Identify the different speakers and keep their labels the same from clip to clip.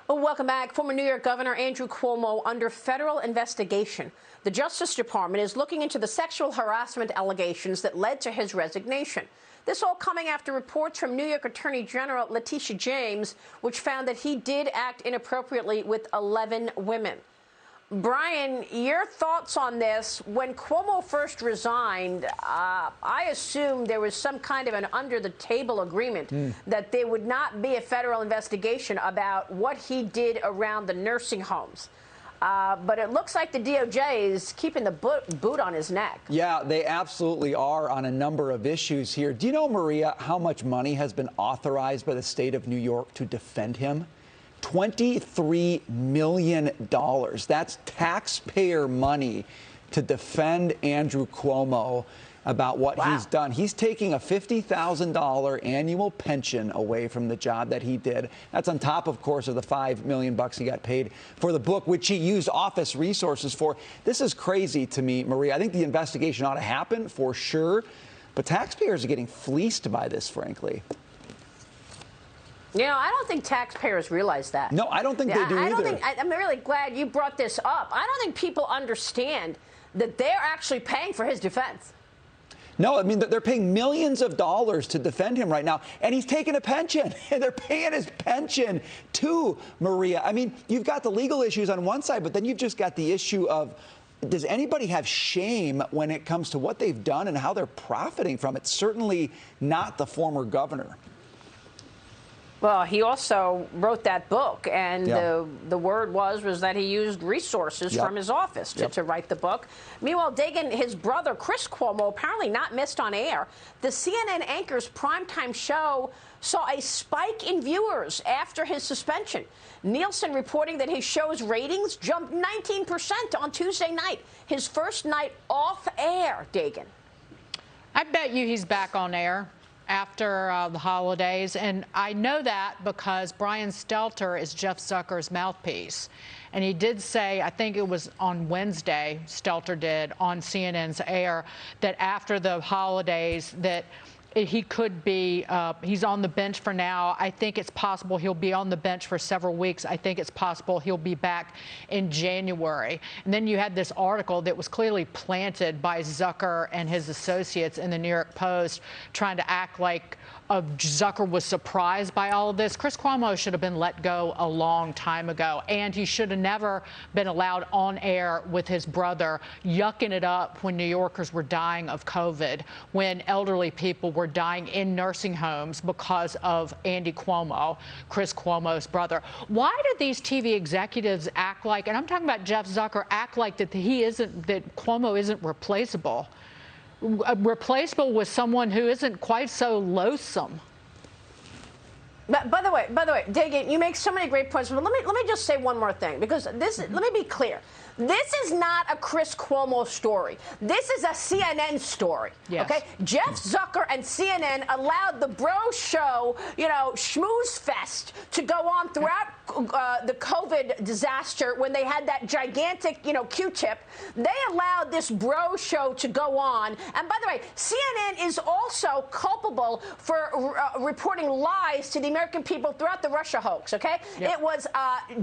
Speaker 1: Oh, welcome back. Former New York Governor Andrew Cuomo under federal investigation. The Justice Department is looking into the sexual harassment allegations that led to his resignation. This all coming after reports from New York Attorney General Letitia James, which found that he did act inappropriately with 11 women. Brian, your thoughts on this? When Cuomo first resigned, I assumed there was some kind of an under-the-table agreement that there would not be a federal investigation about what he did around the nursing homes. But it looks like the DOJ is keeping the boot on his neck. Yeah, they absolutely are on a number of issues here. Do you know, Maria, how much money has been authorized by the state of New York to defend him? $23 million. That's taxpayer money to defend Andrew Cuomo about what he's done. He's taking a $50,000 annual pension away from the job that he did. That's on top, of course, of the $5 million he got paid for the book, which he used office resources for. This is crazy to me, Maria. I think the investigation ought to happen for sure, but taxpayers are getting fleeced by this, frankly. You know, I don't think taxpayers realize that. No, I don't think they do either. I'm really glad you brought this up. I don't think people understand that they're actually paying for his defense. No, I mean, they're paying millions of dollars to defend him right now, and he's taking a pension, and they're paying his pension too, Maria. I mean, you've got the legal issues on one side, but then you've just got the issue of, does anybody have shame when it comes to what they've done and how they're profiting from it? Certainly not the former governor. Well, he also wrote that book, and the word was that he used resources from his office to write the book. Meanwhile, Dagan, his brother, Chris Cuomo, apparently not missed on air. The CNN anchor's primetime show saw a spike in viewers after his suspension. Nielsen reporting that his show's ratings jumped 19% on Tuesday night, his first night off air, Dagan.
Speaker 2: I bet you he's back on air after the holidays, and I know that because Brian Stelter is Jeff Zucker's mouthpiece, and he did say, I think it was on Wednesday, Stelter did on CNN's air, that after the holidays that he could be, he's on the bench for now. I think it's possible he'll be on the bench for several weeks. I think it's possible he'll be back in January. And then you had this article that was clearly planted by Zucker and his associates in the New York Post, trying to act like Zucker was surprised by all of this. Chris Cuomo should have been let go a long time ago, and he should have never been allowed on air with his brother, yucking it up when New Yorkers were dying of COVID, when elderly people were dying in nursing homes because of Andy Cuomo, Chris Cuomo's brother. Why do these TV executives act like, and I'm talking about Jeff Zucker, act like that that Cuomo isn't replaceable? Replaceable with someone who isn't quite so loathsome.
Speaker 1: But by the way, Dagan, you make so many great points. But let me just say one more thing, because let me be clear. This is not a Chris Cuomo story. This is a CNN story. Yes. Okay? Jeff Zucker and CNN allowed the bro show, schmooze fest, to go on throughout the COVID disaster when they had that gigantic, Q-tip. They allowed this bro show to go on. And by the way, CNN is also culpable for reporting lies to the American people throughout the Russia hoax, okay? Yep. It was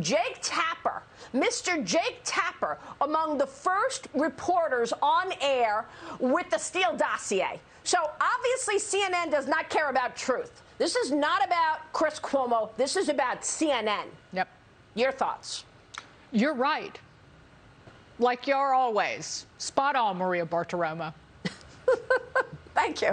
Speaker 1: Jake Tapper, Mr. Jake Tapper, among the first reporters on air with the Steele dossier. So obviously CNN does not care about truth. This is not about Chris Cuomo. This is about CNN.
Speaker 2: Yep.
Speaker 1: Your thoughts?
Speaker 2: You're right. Like you're always. Spot on, Maria Bartiromo.
Speaker 1: Thank you.